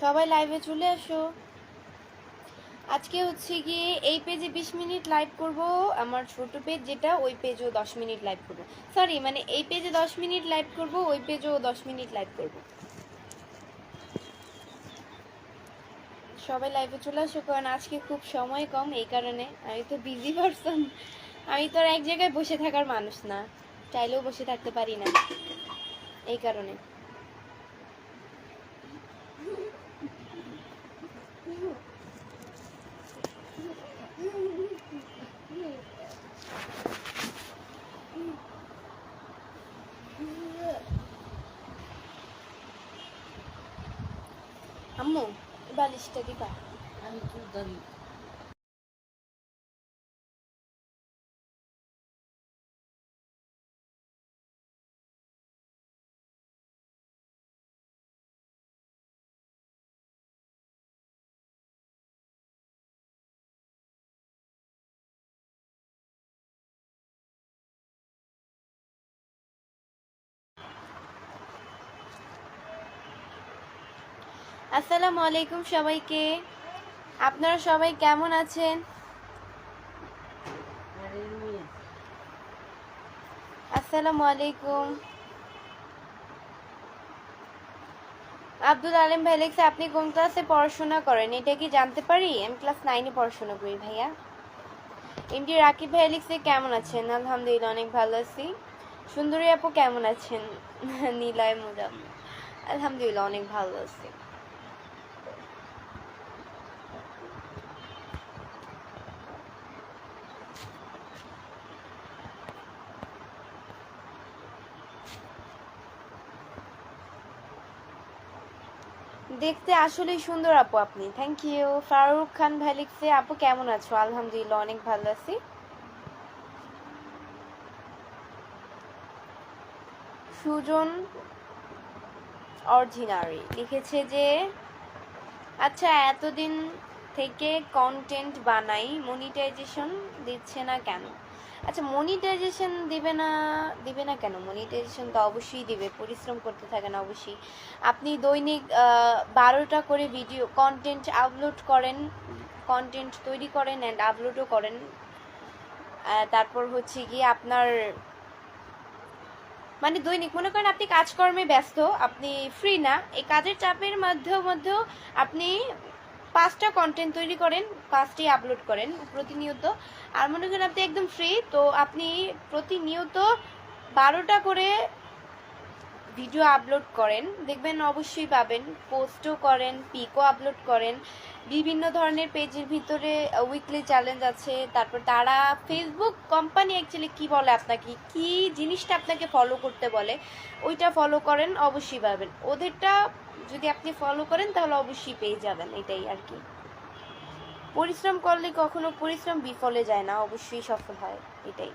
সবাই লাইভে চলে আসো। আজকে হচ্ছে গিয়ে এই পেজে 20 মিনিট লাইভ করব, আমার ছোট পেজ যেটা ওই পেজও 10 মিনিট লাইভ করব। সরি, মানে এই পেজে 10 মিনিট লাইভ করব, ওই পেজও 10 মিনিট লাইভ করব। সবাই লাইভে চলে আসো, কারণ আজকে খুব সময় কম, এই কারণে। আমি তো বিজি পারসন, আমি তো আর এক জায়গায় বসে থাকার মানুষ না, চাইলেও বসে থাকতে পারি না, এই কারণে। আম্মু বালিশটা দিবা? আমি তো ধরি। আসসালামু আলাইকুম সবাইকে, আপনারা সবাই কেমন আছেন? আসসালামু আলাইকুম। আব্দুল আলম ভাই লেখছে, আপনি কোন ক্লাসে পড়াশোনা করেন, এটা কি জানতে পারি? আমি ক্লাস 9-এ পড়াশোনা করি ভাইয়া। এমডি রাকিব ভাই লিখছে, কেমন আছেন? আলহামদুলিল্লাহ অনেক ভালো আছি। সুন্দরী আপু কেমন আছেন? নীলয় মুজাম, আলহামদুলিল্লাহ অনেক ভালো আছি। দেখতে আসলেই সুন্দর আপু আপনি, থ্যাংক ইউ। ফারুক খান ভাই লিখছে, আপু কেমন আছো? আলহামদুলিল্লাহ অনেক ভালো আছি। সুজন অরিজিনারি লিখেছে যে, আচ্ছা এতদিন থেকে কন্টেন্ট বানাই, মনিটাইজেশন দিচ্ছে না কেন? আচ্ছা মনিটাইজেশন দিবে না কেন? মনিটাইজেশন তো অবশ্যই দিবে, পরিশ্রম করতে থাকেন অবশ্যই। আপনি দৈনিক 12টা করে ভিডিও কন্টেন্ট আপলোড করেন, কন্টেন্ট তৈরি করেন অ্যান্ড আপলোডও করেন। তারপর হচ্ছে গিয়ে আপনার মানে দৈনিক মনে করেন আপনি কাজকর্মে ব্যস্ত, আপনি ফ্রি না, এই কাজের চাপের মধ্যেও আপনি 5টা কন্টেন্ট তৈরি করেন, 5টি আপলোড করেন প্রতিনিয়ত। আর মনে করেন আপনি একদম ফ্রি, তো আপনি প্রতিনিয়ত 12টা করে ভিডিও আপলোড করেন, দেখবেন অবশ্যই পাবেন। পোস্টও করেন, পিকও আপলোড করেন, বিভিন্ন ধরনের পেজের ভিতরে উইকলি চ্যালেঞ্জ আছে। তারপর তারা ফেসবুক কোম্পানি অ্যাকচুয়ালি কি বলে আপনাকে, কি জিনিসটা আপনাকে ফলো করতে বলে, ওইটা ফলো করেন, অবশ্যই পাবেন। ওদেরটা যদি আপনি ফলো করেন তাহলে অবশ্যই পেয়ে যাবেন, এটাই আর কি। পরিশ্রম করলে কখনো পরিশ্রম বিফলে যায় না, অবশ্যই সফল হয়, এটাই।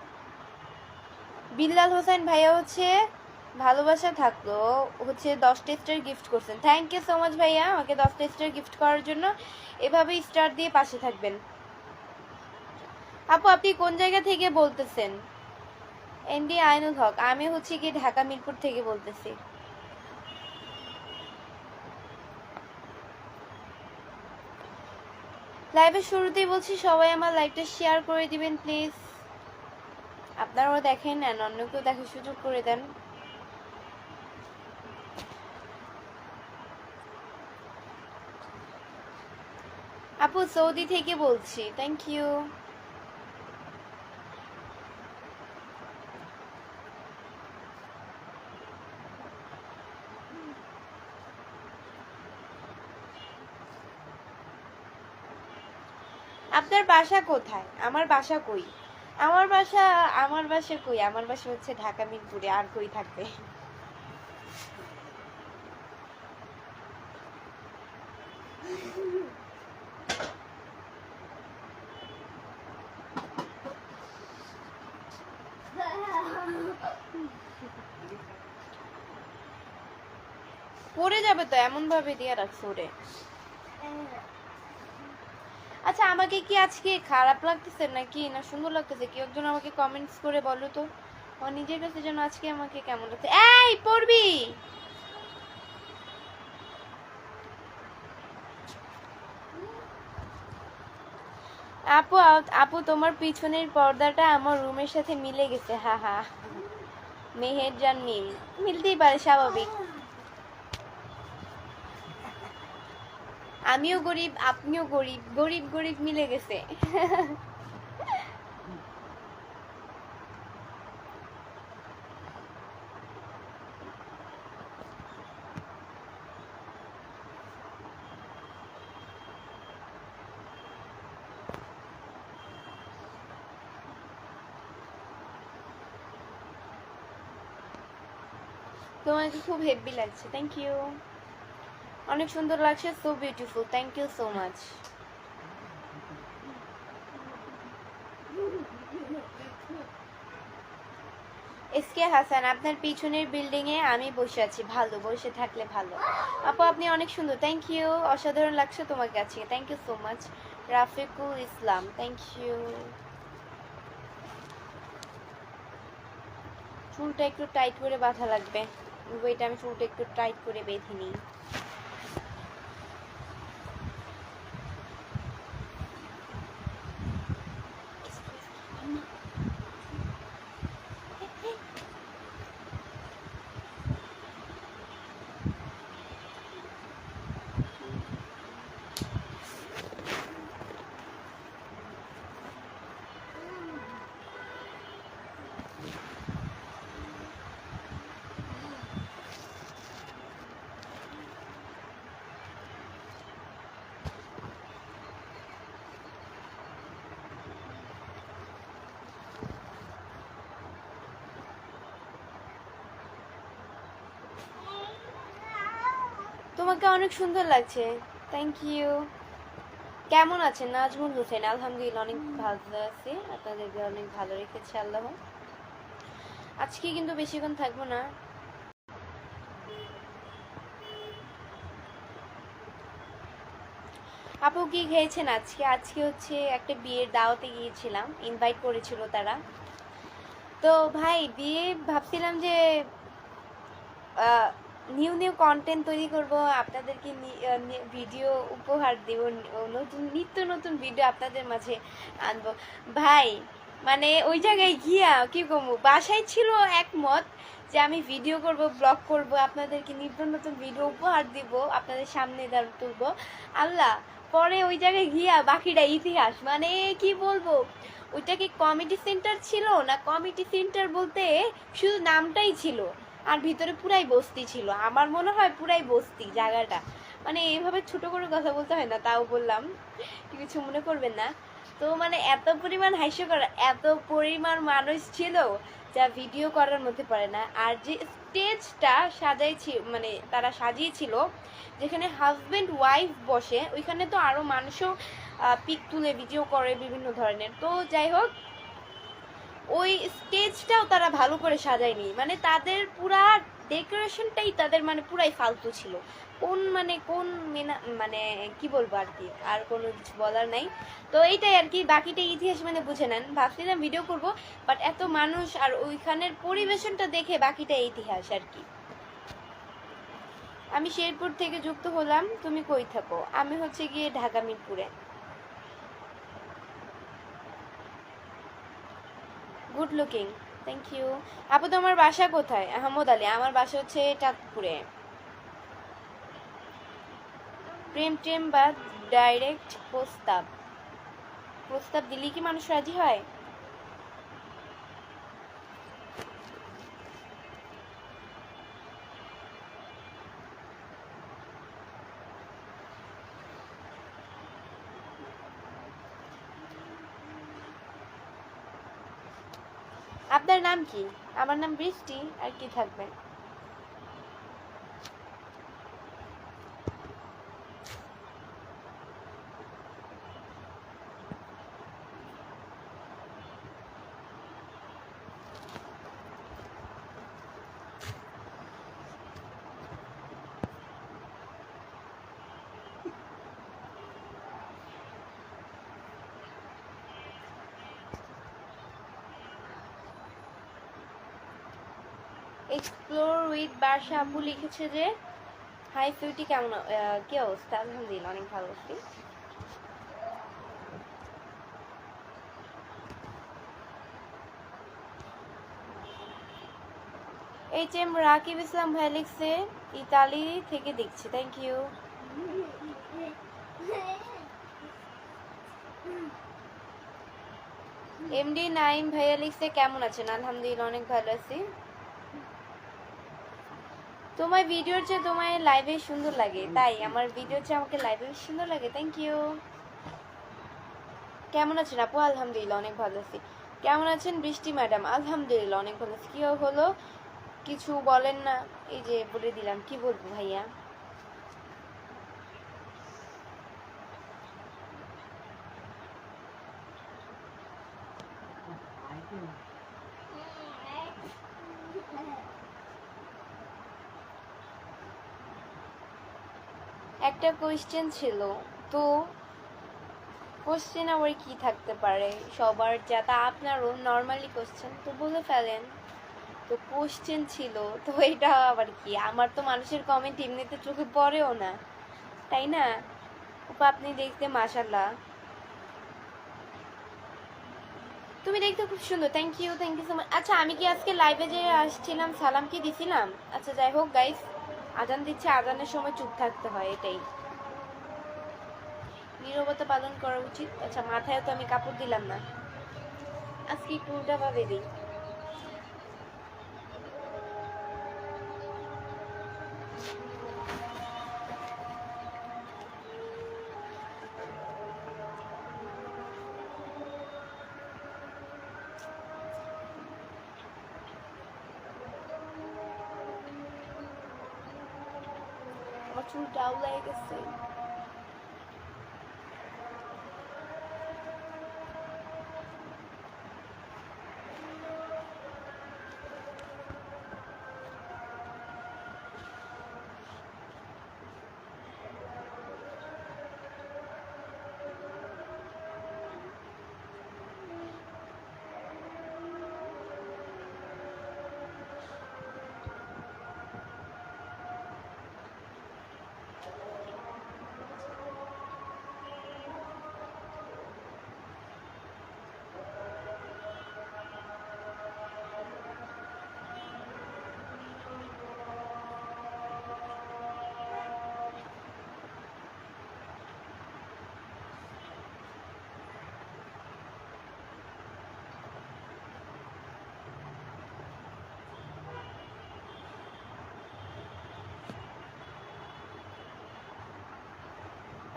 বিল্লাল হোসেন ভাইয়া হচ্ছে ভালোবাসা থাকলো হচ্ছে 10টা স্টার গিফট করছেন, থ্যাংক ইউ সো মাচ ভাইয়া আমাকে 10টা স্টার গিফট করার জন্য। এভাবেই স্টার দিয়ে পাশে থাকবেন। আপু আপনি কোন জায়গা থেকে বলতেছেন? এমডি আইনুল হক, আমি হচ্ছে কি ঢাকা মিরপুর থেকে বলতেছি। লাইভের শুরুতেই বলছি সবাই আমার লাইভটা শেয়ার করে দিবেন প্লিজ। আপনারাও দেখেন আর অন্যকেও দেখার সুযোগ করে দেন। আপু সৌদি থেকে বলছি, থ্যাংক ইউ। আপনার বাসা কোথায়? আমার বাসা কই? আমার বাসা কই? আমার বাসা হচ্ছে ঢাকা মিরপুরে, আর কই থাকবে? পড়ে যাবে তো, এমন ভাবে দিয়ে রাখছো রে। আচ্ছা আমাকে কি আজকে খারাপ লাগতেছে নাকি না সুন্দর লাগতেছে, কেউ একজন আমাকে কমেন্টস করে বলো তো। আমার নিজের কাছে যেন আজকে আমাকে কেমন লাগছে। এই পড়বি? আপু আপু তোমার পিছনের পর্দাটা আমার রুমের সাথে মিলে গেছে, হা হা। মেহেরজান মিলতেই পারে, স্বাভাবিক। আমিও গরিব, আপনিও গরিব, গরিব গরিব মিলে গেছে। তোমাকে খুব হেভি লাগছে, থ্যাংক ইউ। অনেক সুন্দর লাগছে, so beautiful, thank you so much. S K Hasan, আপনার পিছনের বিল্ডিং এ আমি বসে আছি, ভালো, বসে থাকলে ভালো। আপু আপনি অনেক সুন্দর, থ্যাংক ইউ, অসাধারণ লাগছে তোমার কাছে, thank you so much. Rafiqul Islam, thank you. চুলটা একটু টাইট করে বাঁধা লাগবে, ওইটা আমি চুলটা একটু টাইট করে বেঁধে নিই। তোমাকে অনেক সুন্দর লাগছে, থ্যাংক ইউ। কেমন আছেন নাজমুল হোসেন? আলহামদুলিল্লাহ অনেক ভালো আছি, আপনাদেরকে অনেক ভালো রেখেছে আল্লাহ। আজকে কিন্তু বেশিক্ষণ থাকবো না। আপু কি খেয়েছেন আজকে? আজকে হচ্ছে একটা বিয়ের দাওয়াতে গিয়েছিলাম, ইনভাইট করেছিল তারা। তো ভাই বিয়ে ভাবছিলাম যে নিউ নিউ কন্টেন্ট তৈরি করব, আপনাদেরকে ভিডিও উপহার দেব, নতুন নিত্য নতুন ভিডিও আপনাদের মাঝে আনবো। ভাই মানে ওই জায়গায় গিয়া কি করবো, বাসায় ছিল একমত যে আমি ভিডিও করব, ব্লগ করব, আপনাদেরকে নিত্য নতুন ভিডিও উপহার দিব, আপনাদের সামনে তুলবো। আল্লাহ, পরে ওই জায়গায় গিয়া বাকিটা ইতিহাস, মানে কি বলবো, ওইটা কি কমিটি সেন্টার ছিল না? কমিটি সেন্টার বলতে শুধু নামটাই ছিল, আর ভিতরে পুরাই বস্তি ছিল। আমার মনে হয় পুরাই বস্তি জায়গাটা, মানে এইভাবে ছোট করে কথা বলতে হয় না, তাও বললাম, কিছু মনে করবেন না। তো মানে এত পরিমাণ হাস্যকর, এত পরিমাণ মানুষ ছিল যা ভিডিও করার মধ্যে পড়ে না। আর যে স্টেজটা সাজাইছি, মানে তারা সাজিয়েছিল, যেখানে হাজবেন্ড ওয়াইফ বসে, ওইখানে তো আরো মানুষও পিক তুলে ভিডিও করে বিভিন্ন ধরনের। তো যাই হোক, ওই স্টেজটাও তারা ভালো করে সাজায়নি, মানে তাদের পুরা ডেকোরেশনটাই তাদের মানে পুরাই ফালতু ছিল। কোন মানে কি বলবো আর কি, আর কোনো কিছু বলার নাই। তো এইটাই আর কি, বাকিটা ইতিহাস মানে বুঝে নেন। ভাবছিলাম ভিডিও করব, বাট এত মানুষ আর ওইখানের পরিবেশনটা দেখে বাকিটা ইতিহাস আর কি। আমি শেরপুর থেকে যুক্ত হলাম, তুমি কই থাকো? আমি হচ্ছে গিয়ে ঢাকা মিরপুরে। Good looking, thank you. আপু তোমার বাসা কোথায়? আহমদ আলী, আমার বাসা হচ্ছে চাঁদপুরে। প্রেম টেম বা ডাইরেক্ট প্রস্তাব? প্রস্তাব দিলে কি মানুষ রাজি হয়? আপনার নাম কি? আমার নাম বৃষ্টি, আর কি থাকবে। এক্সপ্লোর উইথ বার্ষা আপু লিখেছে যে হাই সুইটি, কেমন কি অবস্থা? আলহামদুলিল্লাহ অনেক ভালো আছি। HM রাকিব ইসলাম ভাই লিখছে ইতালি থেকে দেখছি, থ্যাংক ইউ। এমডি নাইম ভাইয়া লিখছে কেমন আছেন? আলহামদুলিল্লাহ অনেক ভালো আছি। তোমার ভিডিওর চেয়ে তোমার লাইভে সুন্দর লাগে, তাই আমার ভিডিওর চেয়ে আমাকে লাইভে সুন্দর লাগে, থ্যাংক ইউ। কেমন আছেন আপু? আলহামদুলিল্লাহ অনেক ভালো আছি। কেমন আছেন বৃষ্টি ম্যাডাম? আলহামদুলিল্লাহ অনেক ভালো আছি। কি হলো কিছু বলেন না? এই যে বলে দিলাম, কি বলবো ভাইয়া। একটা কোয়েশ্চেন ছিল তো, কোশ্চেন আবার কি থাকতে পারে সবার, যাতে আপনারও নর্মালি কোশ্চেন তো বলে ফেলেন। তো কোশ্চেন ছিল তো, এটা আবার কি? আমার তো মানুষের কমেন্ট এমনিতে চোখে পড়েও না, তাই না? আপনি দেখতে মাশাল্লাহ, তুমি দেখতে খুব সুন্দর, থ্যাংক ইউ সো মাচ। আচ্ছা আমি কি আজকে লাইভে যে আসছিলাম সালাম কি দিছিলাম? আচ্ছা যাই হোক গাইস, আজান দিচ্ছে, আজানের সময় চুপ থাকতে হয়, এটাই নীরবতা পালন করা উচিত। আচ্ছা মাথায় তো আমি কাপড় দিলাম না, আজকে একটু উল্টা ভাবে দিই। আমার চুল ডাউল হয়ে গেছে।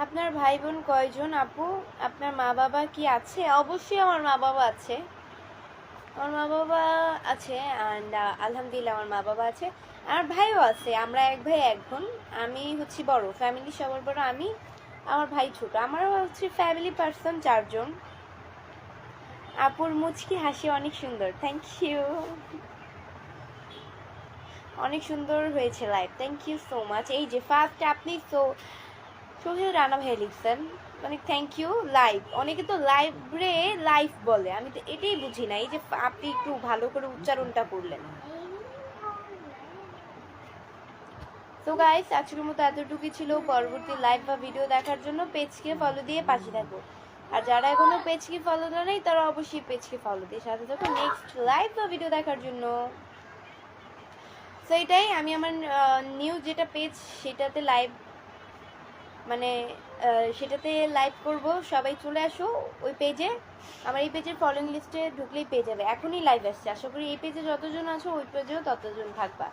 আপনার ভাই বোন কয়জন আপু? আপনার মা বাবা কি আছে? অবশ্যই আমার মা বাবা আছে, আমার মা বাবা আছে, অ্যান্ড আলহামদুলিল্লাহ আমার মা বাবা আছে, আমার ভাইও আছে। আমরা এক ভাই এক বোন, আমি হচ্ছি বড়, ফ্যামিলি সবার বড় আমি, আমার ভাই ছোট। আমারও হচ্ছে ফ্যামিলি পার্সন 4 জন। আপুর মুচকি হাসি অনেক সুন্দর, থ্যাংক ইউ, অনেক সুন্দর হয়েছে live, thank you so much. এই যে ফার্স্ট আপনি সোহেল রানা ভাই লিখছেন, অনেক থ্যাংক ইউ। লাইভ, অনেকে তো লাইভ রে লাইভ বলে, আমি তো এটাই বুঝি না, এই যে আপনি একটু ভালো করে উচ্চারণটা করলেন। তো গাইস আজকের মতো এতটুকুই ছিল। পরবর্তী লাইভ বা ভিডিও দেখার জন্য পেজকে ফলো দিয়ে পাশে থাকো, আর যারা এখনো পেজকে ফলো দেয় নাই তারা অবশ্যই পেজকে ফলো দিয়ে সাথে থাকো নেক্সট লাইভ বা ভিডিও দেখার জন্য। তো এটাই, আমি আমার নিউ যেটা পেজ সেটাতে লাইভ, মানে সেটাতে লাইভ করব, সবাই চলে আসো ওই পেজে। আমার এই পেজের ফলোইং লিস্টে ঢুকলেই পেয়ে যাবে, এখনই লাইভ আসছে, আশা করি এই পেজে যতজন আছো ওই পেজেও ততজন থাকবা।